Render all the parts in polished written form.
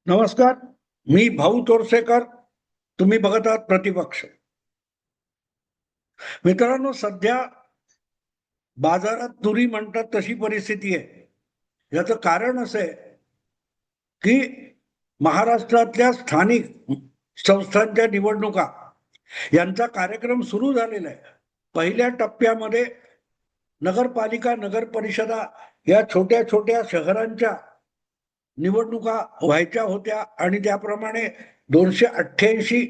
नमस्कार. मी भाऊ तोरसेकर. तुम्ही बघत आहात प्रतिपक्ष. मित्रांनो, सध्या बाजारात तुरी म्हणतात तशी परिस्थिती आहे. याचं कारण असं आहे की महाराष्ट्रातल्या स्थानिक संस्थांच्या निवडणुका यांचा कार्यक्रम सुरू झालेला आहे. पहिल्या टप्प्यामध्ये नगरपालिका, नगर परिषदा या छोट्या छोट्या शहरांच्या निवडणुका व्हायच्या होत्या आणि त्याप्रमाणे 288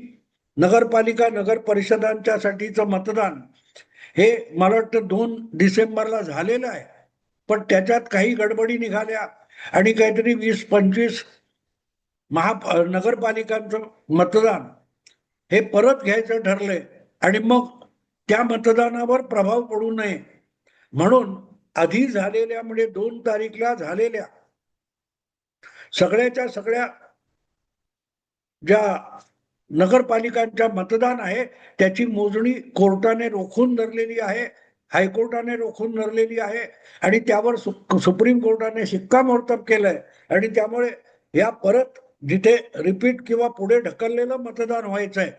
नगरपालिका, नगर परिषदांच्या साठीचं मतदान हे मला वाटतं 2 डिसेंबरला झालेलं आहे. पण त्याच्यात काही गडबडी निघाल्या आणि काहीतरी 20-25 नगरपालिकांचं मतदान हे परत घ्यायचं ठरलंय आणि मग त्या मतदानावर प्रभाव पडू नये म्हणून आधी झालेल्या म्हणजे 2 तारीखला झालेल्या सगळ्याच्या सगळ्या ज्या नगरपालिकांच्या मतदान आहे त्याची मोजणी कोर्टाने रोखून धरलेली आहे, हायकोर्टाने रोखून धरलेली आहे आणि त्यावर सुप्रीम कोर्टाने शिक्कामोर्तब केलंय आणि त्यामुळे या परत जिथे रिपीट किंवा पुढे ढकललेलं मतदान व्हायचंय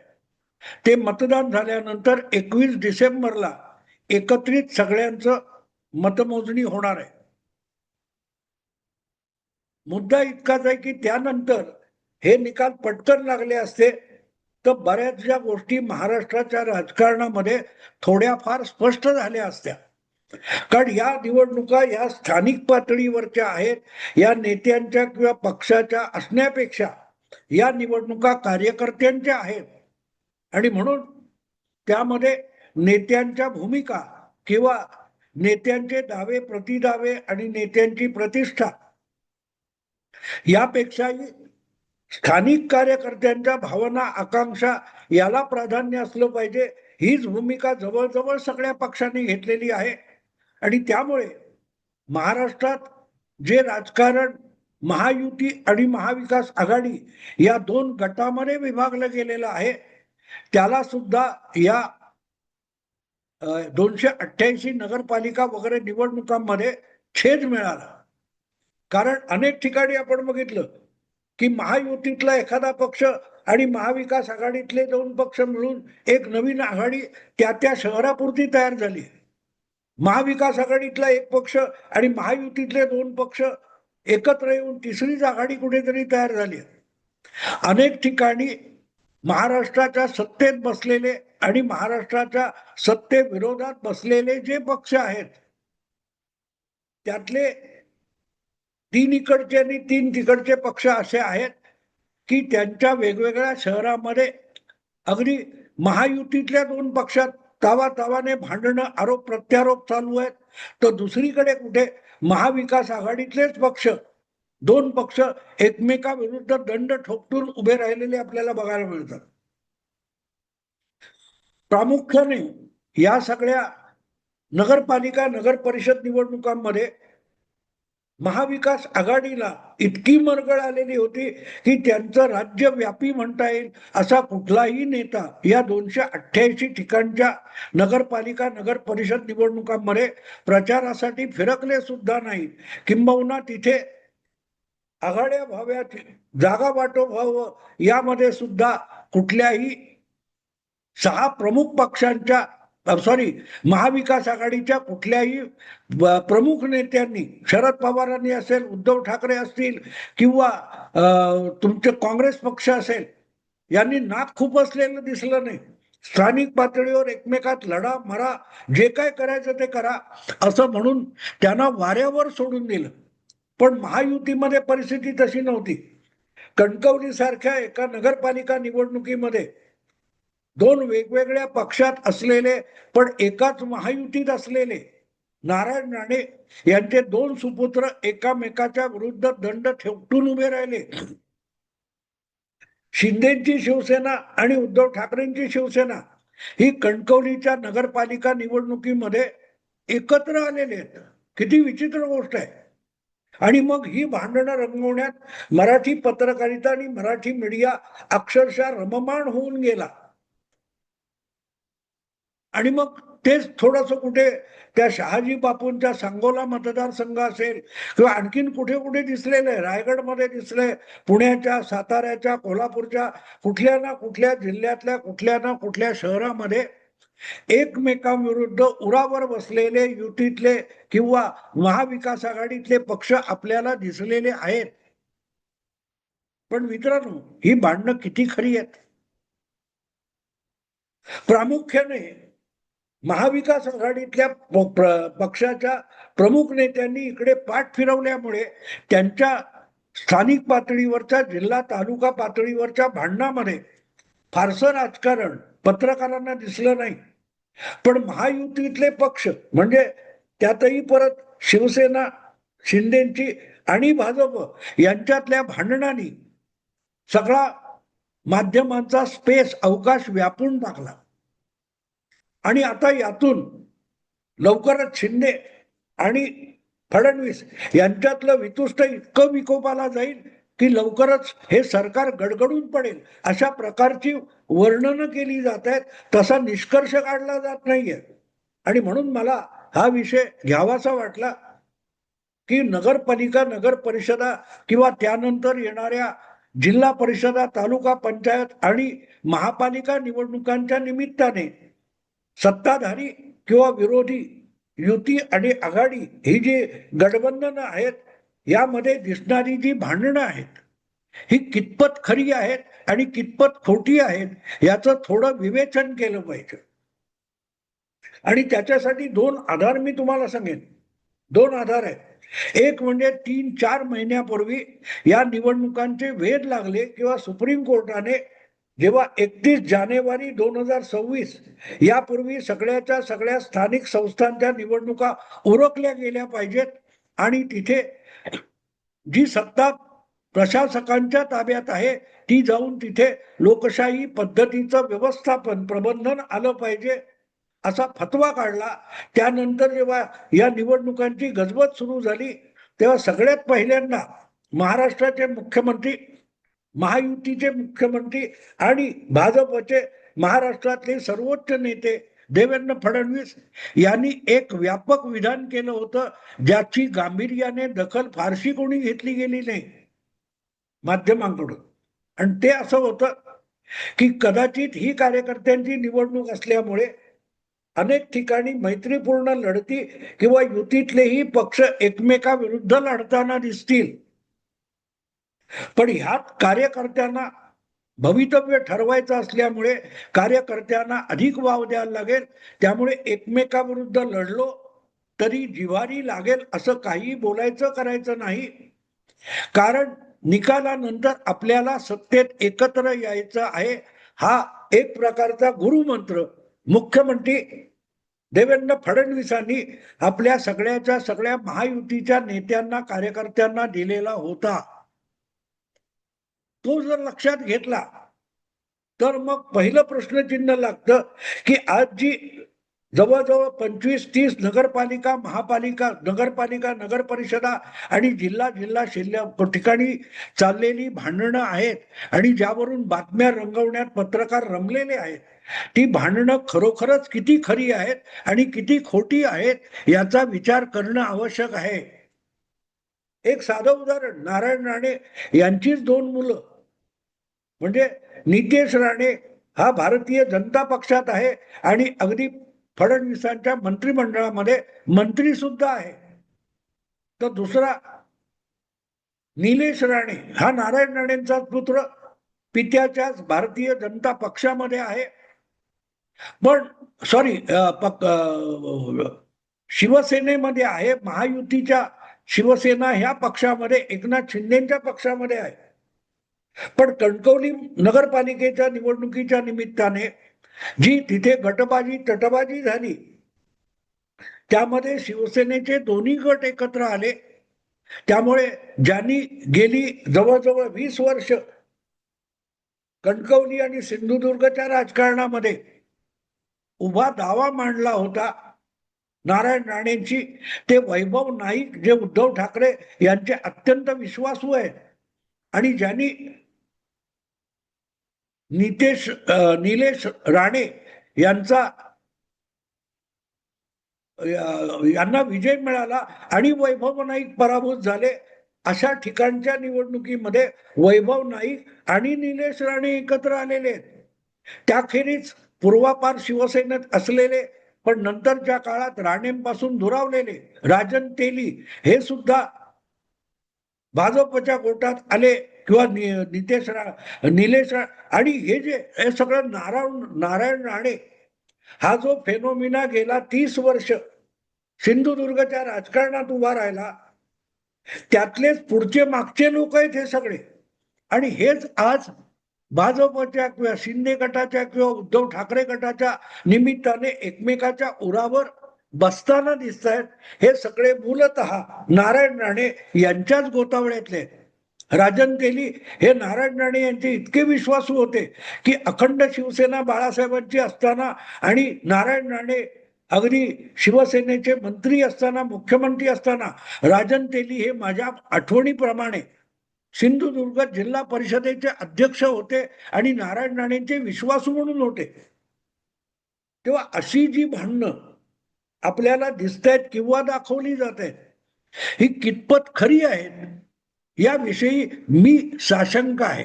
ते मतदान झाल्यानंतर 21 डिसेंबरला एकत्रित सगळ्यांचं मतमोजणी होणार आहे. मुद्दा इतकाच आहे की त्यानंतर हे निकाल पटकन लागले असते तर बऱ्याच ज्या गोष्टी महाराष्ट्राच्या राजकारणामध्ये थोड्याफार स्पष्ट झाल्या असत्या. कारण या निवडणुका या स्थानिक पातळीवरच्या आहेत, या नेत्यांच्या किंवा पक्षाच्या असण्यापेक्षा या निवडणुका कार्यकर्त्यांच्या आहेत आणि म्हणून त्यामध्ये नेत्यांच्या भूमिका किंवा नेत्यांचे दावे प्रतिदावे आणि नेत्यांची प्रतिष्ठा यापेक्षाही स्थानिक कार्यकर्त्यांच्या भावना, आकांक्षा याला प्राधान्य असलं पाहिजे, हीच भूमिका जवळजवळ सगळ्या पक्षांनी घेतलेली आहे. आणि त्यामुळे महाराष्ट्रात जे राजकारण महायुती आणि महाविकास आघाडी या 2 गटामध्ये विभागलं गेलेलं आहे त्याला सुद्धा या 288 नगरपालिका वगैरे निवडणुकांमध्ये छेद मिळाला. कारण अनेक ठिकाणी आपण बघितलं की महायुतीतला एखादा पक्ष आणि महाविकास आघाडीतले 2 पक्ष मिळून एक नवीन आघाडी त्या त्या शहरापुरती तयार झाली. महाविकास आघाडीतला एक पक्ष आणि महायुतीतले 2 पक्ष एकत्र येऊन तिसरीच आघाडी कुठेतरी तयार झाली. अनेक ठिकाणी महाराष्ट्राच्या सत्तेत बसलेले आणि महाराष्ट्राच्या सत्तेविरोधात बसलेले जे पक्ष आहेत त्यातले 3 इकडचे आणि 3 तिकडचे पक्ष असे आहेत की त्यांच्या वेगवेगळ्या शहरामध्ये अगदी महायुतीतल्या 2 पक्षात तावातावाने भांडणं, आरोप प्रत्यारोप चालू आहेत, तर दुसरीकडे कुठे महाविकास आघाडीतलेच पक्ष 2 पक्ष एकमेकाविरुद्ध दंड ठोकून उभे राहिलेले आपल्याला बघायला मिळतात. प्रामुख्याने या सगळ्या नगरपालिका, नगर परिषद निवडणुकांमध्ये महाविकास आघाडीला इतकी मरगळ आलेली होती की त्यांचं राज्यव्यापी म्हणता येईल असा कुठलाही नेता या 288 ठिकाणच्या नगरपालिका, नगर परिषद निवडणुकांमध्ये प्रचारासाठी फिरकले सुद्धा नाही. किंबहुना तिथे आघाड्या व्हाव्यात, जागा वाटो व्हावं यामध्ये सुद्धा कुठल्याही 6 प्रमुख पक्षांच्या महाविकास आघाडीच्या कुठल्याही प्रमुख नेत्यांनी, शरद पवारांनी असेल, उद्धव ठाकरे असतील किंवा तुमचे काँग्रेस पक्ष असेल, यांनी नाक खुपसलेलं दिसलं नाही. स्थानिक पातळीवर एकमेकात लढा मरा, जे काय करायचं ते करा असं म्हणून त्यांना वाऱ्यावर सोडून दिलं. पण महायुतीमध्ये परिस्थिती तशी नव्हती. कणकवली सारख्या एका नगरपालिका निवडणुकीमध्ये 2 वेगवेगळ्या पक्षात असलेले पण एकाच महायुतीत असलेले नारायण राणे यांचे 2 सुपुत्र एकामेकाच्या विरुद्ध दंड ठोकून उभे राहिले. शिंदेची शिवसेना आणि उद्धव ठाकरेंची शिवसेना ही कणकवलीच्या नगरपालिका निवडणुकीमध्ये एकत्र आलेले आहेत. किती विचित्र गोष्ट आहे. आणि मग ही भांडणं रंगवण्यात मराठी पत्रकारिता आणि मराठी मीडिया अक्षरशः रममाण होऊन गेला. आणि मग तेच थोडंसं कुठे त्या शहाजी बापूंच्या सांगोला मतदारसंघ असेल किंवा आणखीन कुठे कुठे दिसलेलं आहे, रायगडमध्ये दिसलंय, पुण्याच्या, साताऱ्याच्या, कोल्हापूरच्या, कुठल्या ना कुठल्या जिल्ह्यातल्या कुठल्या ना कुठल्या शहरामध्ये एकमेकांविरुद्ध उरावर बसलेले युतीतले किंवा महाविकास आघाडीतले पक्ष आपल्याला दिसलेले आहेत. पण मित्रांनो, ही भांडणं किती खरी आहेत? प्रामुख्याने महाविकास आघाडीतल्या पक्षाच्या प्रमुख नेत्यांनी इकडे पाठ फिरवल्यामुळे त्यांच्या स्थानिक पातळीवरच्या, जिल्हा तालुका पातळीवरच्या भांडणामध्ये फारसं राजकारण पत्रकारांना दिसलं नाही. पण महायुतीतले पक्ष म्हणजे त्यातही परत शिवसेना शिंदेची आणि भाजप यांच्यातल्या भांडणांनी सगळा माध्यमांचा स्पेस अवकाश व्यापून टाकला. आणि आता यातून लवकरच शिंदे आणि फडणवीस यांच्यातलं वितुष्ट इतकं विकोपाला जाईल की लवकरच हे सरकार गडगडून पडेल अशा प्रकारची वर्णनं केली जात आहेत. तसा निष्कर्ष काढला जात नाहीये. आणि म्हणून मला हा विषय घ्यावासा वाटला की नगरपालिका, नगर परिषदा किंवा त्यानंतर येणाऱ्या जिल्हा परिषदा, तालुका पंचायत आणि महापालिका निवडणुकांच्या निमित्ताने सत्ताधारी किंवा विरोधी, युती आणि आघाडी ही जी गठबंधन आहेत, यामध्ये दिसणारी जी भांडणं आहेत ही कितपत खरी आहेत आणि कितपत खोटी आहेत याचं थोडं विवेचन केलं पाहिजे. आणि त्याच्यासाठी दोन आधार मी तुम्हाला सांगेन. दोन आधार आहेत. एक म्हणजे 3-4 महिन्यापूर्वी या निवडणुकांचे वेध लागले किंवा सुप्रीम कोर्टाने जेव्हा 31 जानेवारी 2026 यापूर्वी सगळ्याच्या सगळ्या स्थानिक संस्थांच्या निवडणुका उरकल्या गेल्या पाहिजेत आणि तिथे जी सत्ता प्रशासकांच्या ताब्यात आहे ती जाऊन तिथे लोकशाही पद्धतीचं व्यवस्थापन, प्रबंधन आलं पाहिजे असा फतवा काढला. त्यानंतर जेव्हा या निवडणुकांची गजबज सुरू झाली तेव्हा सगळ्यात पहिल्यांदा महाराष्ट्राचे मुख्यमंत्री, महायुतीचे मुख्यमंत्री आणि भाजपचे महाराष्ट्रातले सर्वोच्च नेते देवेंद्र फडणवीस यांनी एक व्यापक विधान केलं होतं, ज्याची गांभीर्याने दखल फारशी कोणी घेतली गेली नाही माध्यमांकडून. आणि ते असं होतं की कदाचित ही कार्यकर्त्यांची निवडणूक असल्यामुळे अनेक ठिकाणी मैत्रीपूर्ण लढती किंवा युतीतलेही पक्ष एकमेकाविरुद्ध लढताना दिसतील. पण ह्यात कार्यकर्त्यांना भवितव्य ठरवायचं असल्यामुळे कार्यकर्त्यांना अधिक वाव द्यायला लागेल. त्यामुळे एकमेकाविरुद्ध लढलो तरी जिव्हारी लागेल असं काही बोलायचं करायचं नाही. कारण निकालानंतर आपल्याला सत्तेत एकत्र यायचं आहे हा एक प्रकारचा गुरुमंत्र मुख्यमंत्री देवेंद्र फडणवीसांनी आपल्या सगळ्याच्या सगळ्या महायुतीच्या नेत्यांना, कार्यकर्त्यांना दिलेला होता. तो जर लक्षात घेतला तर मग पहिलं प्रश्नचिन्ह लागतं की आज जी जवळजवळ 25-30 नगरपालिका, महापालिका, नगरपालिका, नगर परिषदा आणि जिल्हा ठिकाणी चाललेली भांडणं आहेत आणि ज्यावरून बातम्या रंगवण्यात पत्रकार रमलेले आहेत, ती भांडणं खरोखरच किती खरी आहेत आणि किती खोटी आहेत याचा विचार करणं आवश्यक आहे. एक साधं उदाहरण, नारायण राणे यांचीच 2 मुलं म्हणजे नितेश राणे हा भारतीय जनता पक्षात आहे आणि अगदी फडणवीसांच्या मंत्रिमंडळामध्ये मंत्री सुद्धा आहे. तर दुसरा निलेश राणे हा नारायण राणेंचा पुत्र, पित्याच्याच भारतीय जनता पक्षामध्ये आहे. पण सॉरी शिवसेनेमध्ये आहे, महायुतीच्या शिवसेना ह्या पक्षामध्ये, एकनाथ शिंदेच्या पक्षामध्ये आहे. पण कणकवली नगरपालिकेच्या निवडणुकीच्या निमित्ताने जी तिथे गटबाजी तटबाजी झाली त्यामध्ये शिवसेनेचे दोन्ही गट एकत्र आले. त्यामुळे ज्यांनी गेली जवळजवळ 20 वर्ष कणकवली आणि सिंधुदुर्गच्या राजकारणामध्ये उभा दावा मांडला होता नारायण राणेंची, ते वैभव नाईक जे उद्धव ठाकरे यांचे अत्यंत विश्वासू आहेत आणि ज्यांनी निलेश राणे यांचा यांना विजय मिळाला आणि वैभव नाईक पराभूत झाले. अशा ठिकाणच्या निवडणुकीमध्ये वैभव नाईक आणि निलेश राणे एकत्र आलेले आहेत. त्याखेरीज पूर्वापार शिवसेनेत असलेले पण नंतरच्या काळात राणेंपासून दुरावलेले राजन तेली हे सुद्धा भाजपच्या गोटात आले किंवा निलेश आणि हे सगळं नारायण राणे हा जो फेनोमिना गेला 30 वर्ष सिंधुदुर्गच्या राजकारणात उभा राहिला, त्यातलेच पुढचे मागचे लोक आहेत हे सगळे. आणि हेच आज भाजपच्या किंवा शिंदे गटाच्या किंवा उद्धव ठाकरे गटाच्या निमित्ताने एकमेकाच्या उरावर बसताना दिसत आहेत. हे सगळे मूलतः नारायण राणे यांच्याच गोतावळ्यातले. राजन तेली हे नारायण राणे यांचे इतके विश्वासू होते की अखंड शिवसेना बाळासाहेबांची असताना आणि नारायण राणे अगदी शिवसेनेचे मंत्री असताना, मुख्यमंत्री असताना राजन तेली हे माझ्या आठवणीप्रमाणे सिंधुदुर्ग जिल्हा परिषदेचे अध्यक्ष होते आणि नारायण राणेंचे विश्वासू म्हणून होते. तेव्हा अशी जी भांडणं आपल्याला दिसत आहेत किंवा दाखवली जात आहेत, ही कितपत खरी आहेत याविषयी मी साशंक आहे.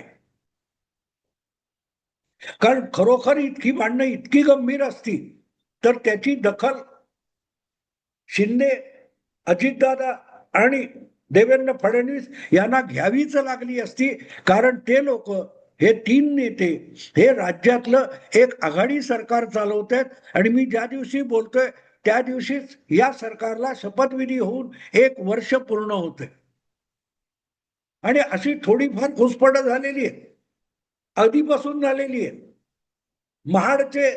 कारण खरोखर इतकी भांडणं इतकी गंभीर असती तर त्याची दखल शिंदे, अजितदादा आणि देवेंद्र फडणवीस यांना घ्यावीच लागली असती. कारण ते लोक, हे 3 नेते हे राज्यातलं एक आघाडी सरकार चालवत आहेत आणि मी ज्या दिवशी बोलतोय त्या दिवशीच या सरकारला शपथविधी होऊन 1 वर्ष पूर्ण होते. आणि अशी थोडीफार घुसपट झालेली आहे, आधीपासून झालेली आहे. महाडचे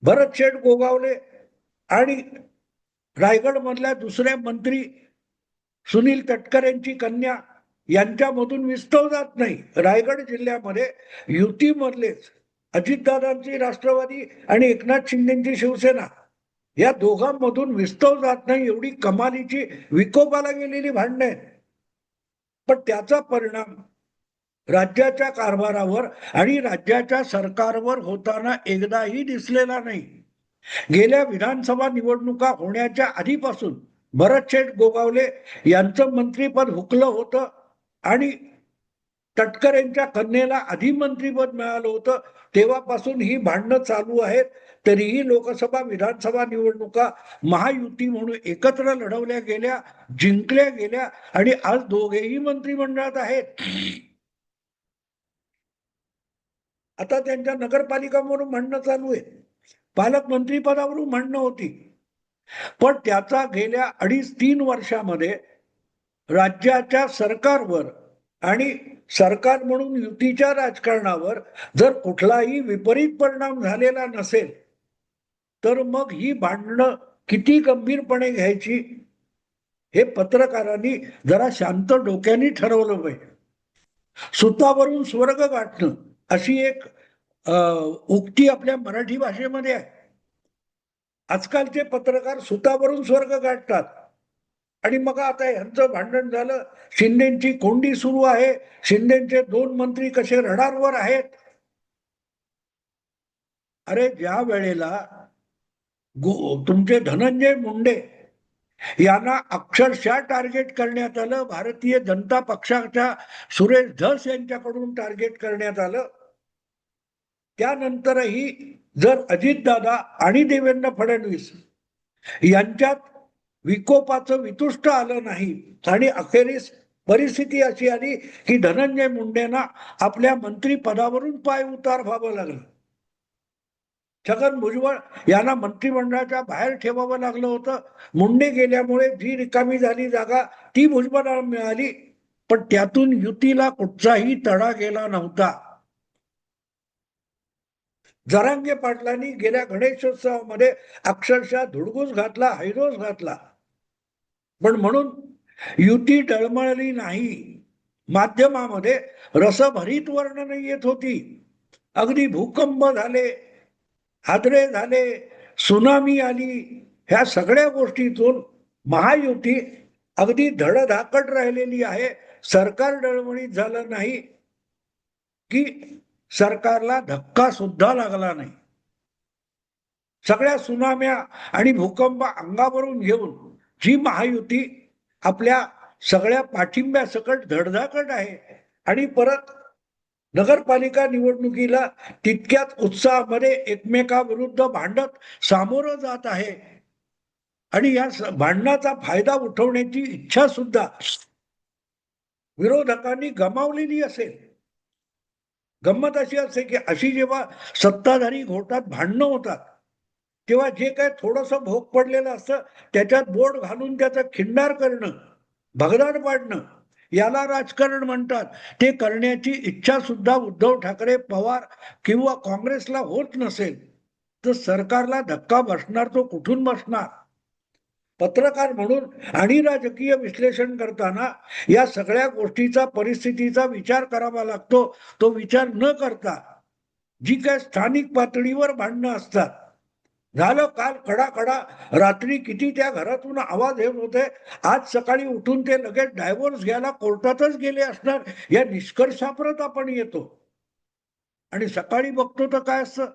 भरत शेठ गोगावले आणि रायगड मधल्या दुसऱ्या मंत्री सुनील तटकरेंची कन्या यांच्यामधून विस्तव जात नाही. रायगड जिल्ह्यामध्ये युतीमधलेच अजितदादांची राष्ट्रवादी आणि एकनाथ शिंदेची शिवसेना या दोघांमधून विस्तव जात नाही, एवढी कमालीची विकोपाला गेलेली भांडणं आहेत. पण त्याचा परिणाम राज्याच्या कारभारावर आणि राज्याच्या सरकारवर होताना एकदाही दिसलेला नाही. गेल्या विधानसभा निवडणुका होण्याच्या आधीपासून भरत शेठ गोगावले यांचं मंत्रीपद हुकलं होतं आणि तटकरेंच्या कन्येला आधी मंत्रीपद मिळालं होतं. तेव्हापासून ही भांडणं चालू आहेत. तरीही लोकसभा विधानसभा निवडणुका महायुती म्हणून एकत्र लढवल्या गेल्या, जिंकल्या गेल्या आणि आज दोघेही मंत्रिमंडळात आहेत. आता त्यांच्या नगरपालिकांवरून भांडणं चालू आहे, पालकमंत्री पदावरून भांडणं होती. पण त्याचा गेल्या 2.5-3 वर्षामध्ये राज्याच्या सरकारवर आणि सरकार म्हणून युतीच्या राजकारणावर जर कुठलाही विपरीत परिणाम झालेला नसेल तर मग ही भांडणं किती गंभीरपणे घ्यायची हे पत्रकारांनी जरा शांत डोक्याने ठरवलं पाहिजे. सुतावरून स्वर्ग गाठणं अशी एक उक्ती आपल्या मराठी भाषेमध्ये आहे. आजकालचे पत्रकार सुतावरून स्वर्ग गाठतात. आणि मग आता यांचं भांडण झालं, शिंदेची कोंडी सुरू आहे, शिंदेचे 2 मंत्री कसे रडारवर आहेत. अरे ज्या वेळेला तुमचे धनंजय मुंडे यांना अक्षरशः टार्गेट करण्यात आलं, भारतीय जनता पक्षाच्या सुरेश धस यांच्याकडून टार्गेट करण्यात आलं, त्यानंतरही जर अजितदादा आणि देवेंद्र फडणवीस यांच्यात विकोपाचं वितुष्ट आलं नाही आणि अखेरीस परिस्थिती अशी आली की धनंजय मुंडेंना आपल्या मंत्री पदावरून पाय उतार व्हावं लागलं. छगन भुजबळ यांना मंत्रिमंडळाच्या बाहेर ठेवावं लागलं होतं. मुंडे गेल्यामुळे जी रिकामी झाली जागा ती भुजबळाला मिळाली. पण त्यातून युतीला कुठचाही तडा गेला नव्हता. जरांगे पाटलांनी गेल्या गणेशोत्सवामध्ये अक्षरशः धुडगूस घातला, हैरोस घातला. पण म्हणून युती टळमळली नाही. माध्यमामध्ये रसभरीत वर्णन येत होती. अगदी भूकंप झाले, हादरे झाले, सुनामी आली, ह्या सगळ्या गोष्टीतून महायुती अगदी धडधाकट राहिलेली आहे. सरकार डळमळीत झालं नाही की सरकारला धक्का सुद्धा लागला नाही. सगळ्या सुनाम्या आणि भूकंप अंगावरून घेऊन जी महायुती आपल्या सगळ्या पाठिंब्यासकट धडधाकट आहे आणि परत नगरपालिका निवडणुकीला तितक्याच उत्साहामध्ये एकमेकाविरुद्ध भांडत सामोरं जात आहे आणि या भांडणाचा फायदा उठवण्याची इच्छा सुद्धा विरोधकांनी गमावलेली असेल. गंमत अशी असते की अशी जेव्हा सत्ताधारी घोटात भांडणं होतात तेव्हा जे काय थोडस भोग पडलेलं असतं त्याच्यात बोट घालून त्याचा खिंडार करणं, भगदाड पाडणं, याला राजकारण म्हणतात. ते करण्याची इच्छा सुद्धा उद्धव ठाकरे, पवार किंवा काँग्रेसला होत नसेल तर सरकारला धक्का बसणार तो कुठून बसणार. पत्रकार म्हणून आणि राजकीय विश्लेषण करताना या सगळ्या गोष्टीचा, परिस्थितीचा विचार करावा लागतो. तो विचार न करता जी काय स्थानिक पातळीवर भांडणं असतात, झालं काल कडाकडा रात्री किती त्या घरातून आवाज येत होते, आज सकाळी उठून ते लगेच डायव्होर्स घ्यायला कोर्टातच गेले असणार, या निष्कर्षाप्रत आपण येतो. आणि सकाळी बघतो तर काय असतं,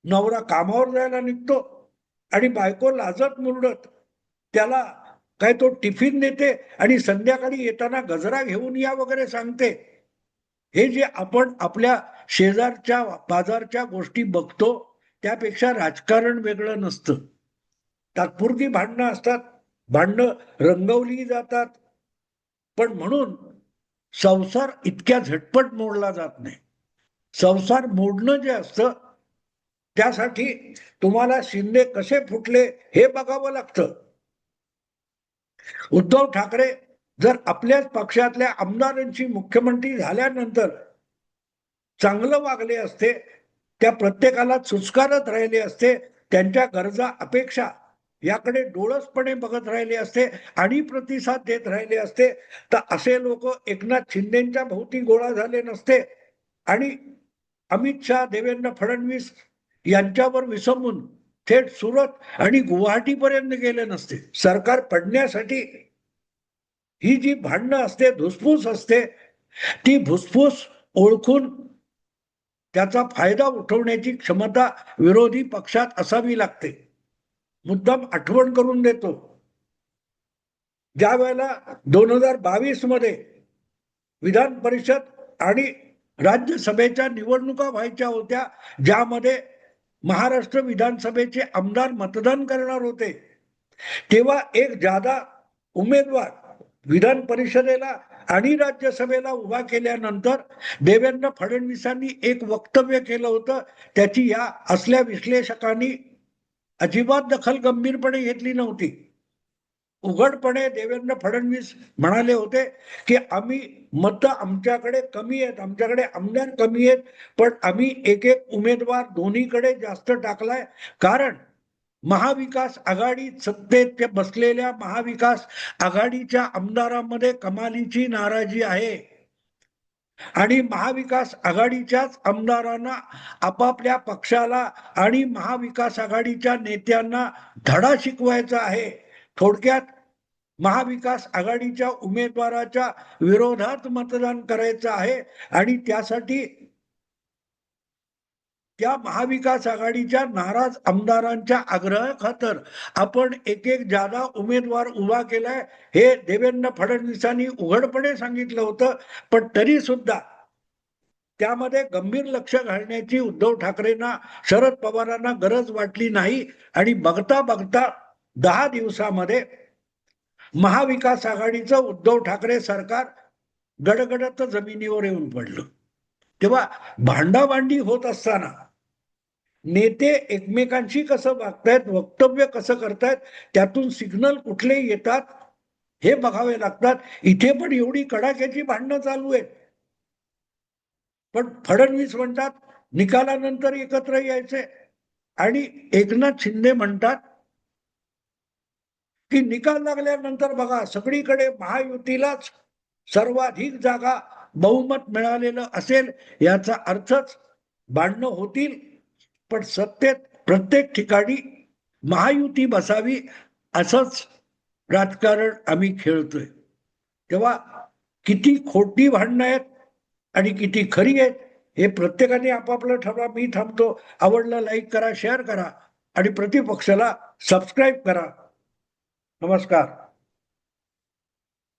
नवरा कामावर जायला निघतो आणि बायको लाजत मुरडत त्याला काय तो टिफिन देते आणि संध्याकाळी येताना गजरा घेऊन या वगैरे सांगते. हे जे आपण आपल्या शेजारच्या बाजारच्या गोष्टी बघतो त्यापेक्षा राजकारण वेगळं नसतं. तात्पुरती भांडणं असतात, भांडणं रंगवली जातात, पण म्हणून संसार इतक्या झटपट मोडला जात नाही. संसार मोडणं जे असतं त्यासाठी तुम्हाला शिंदे कसे फुटले हे बघावं लागतं. उद्धव ठाकरे जर आपल्याच पक्षातल्या आमदारांची मुख्यमंत्री झाल्यानंतर चांगलं वागले असते, त्या प्रत्येकाला सुस्कारत राहिले असते, त्यांच्या गरजा अपेक्षा याकडे डोळसपणे बघत राहिले असते आणि प्रतिसाद देत राहिले असते तर असे लोक एकनाथ शिंदेच्या भोवती गोळा झाले नसते आणि अमित शहा, देवेंद्र फडणवीस यांच्यावर विसंबून थेट सुरत आणि गुवाहाटीपर्यंत गेले नसते. सरकार पडण्यासाठी ही जी भांडणं असते, धुसफूस असते, ती भुसफूस ओळखून त्याचा फायदा उठवण्याची क्षमता विरोधी पक्षात असावी लागते. मुद्दाम आठवण करून देतो, ज्या वेळेला 2022 मध्ये विधान परिषद आणि राज्यसभेच्या निवडणुका व्हायच्या होत्या, ज्यामध्ये महाराष्ट्र विधानसभेचे आमदार मतदान करणार होते, तेव्हा एक जादा उमेदवार विधान परिषदेला आणि राज्यसभेला उभा केल्यानंतर देवेंद्र फडणवीसांनी एक वक्तव्य केलं होतं. त्याची या असल्या विश्लेषकांनी अजिबात दखल गंभीरपणे घेतली नव्हती. उघडपणे देवेंद्र फडणवीस म्हणाले होते की आम्ही मत आमच्याकडे कमी आहेत, आमच्याकडे आमदार कमी आहेत, पण आम्ही एक एक उमेदवार दोन्हीकडे जास्त टाकलाय, कारण महाविकास आघाडी सत्तेत बसलेल्या महाविकास आघाडीच्या आमदारांमध्ये कमालीची नाराजी आहे आणि महाविकास आघाडीच्याच आमदारांना आपापल्या पक्षाला आणि महाविकास आघाडीच्या नेत्यांना धडा शिकवायचा आहे. थोडक्यात महाविकास आघाडीच्या उमेदवाराच्या विरोधात मतदान करायचं आहे आणि त्यासाठी त्या महाविकास आघाडीच्या नाराज आमदारांच्या आग्रहाखातर आपण एक एक जादा उमेदवार उभा केलाय, हे देवेंद्र फडणवीसांनी उघडपणे सांगितलं होतं. पण तरी सुद्धा त्यामध्ये गंभीर लक्ष घालण्याची उद्धव ठाकरेंना, शरद पवारांना गरज वाटली नाही आणि बघता बघता 10 दिवसामध्ये महाविकास आघाडीचं उद्धव ठाकरे सरकार गडगडत जमिनीवर येऊन पडलं. तेव्हा भांडाभांडी होत असताना नेते एकमेकांशी कसं वागतायत, वक्तव्य कसं करतायत, त्यातून सिग्नल कुठले येतात हे बघावे लागतात. इथे पण एवढी कडाक्याची भांडणं चालू आहेत, पण फडणवीस म्हणतात निकालानंतर एकत्र यायचे आणि एकनाथ शिंदे म्हणतात की निकाल लागल्यानंतर बघा सगळीकडे महायुतीलाच सर्वाधिक जागा बहुमत मिळालेलं असेल, याचा अर्थच भांडणं होतील, पण सत्तेत प्रत्येक ठिकाणी महायुती बसावी असंच राजकारण आम्ही खेळतोय. तेव्हा किती खोटी भांडणं आहेत आणि किती खरी आहेत हे प्रत्येकाने आपापलं ठरवा. मी थांबतो. आवडलं लाईक करा, शेअर करा आणि प्रतिपक्षाला सबस्क्राईब करा. नमस्कार.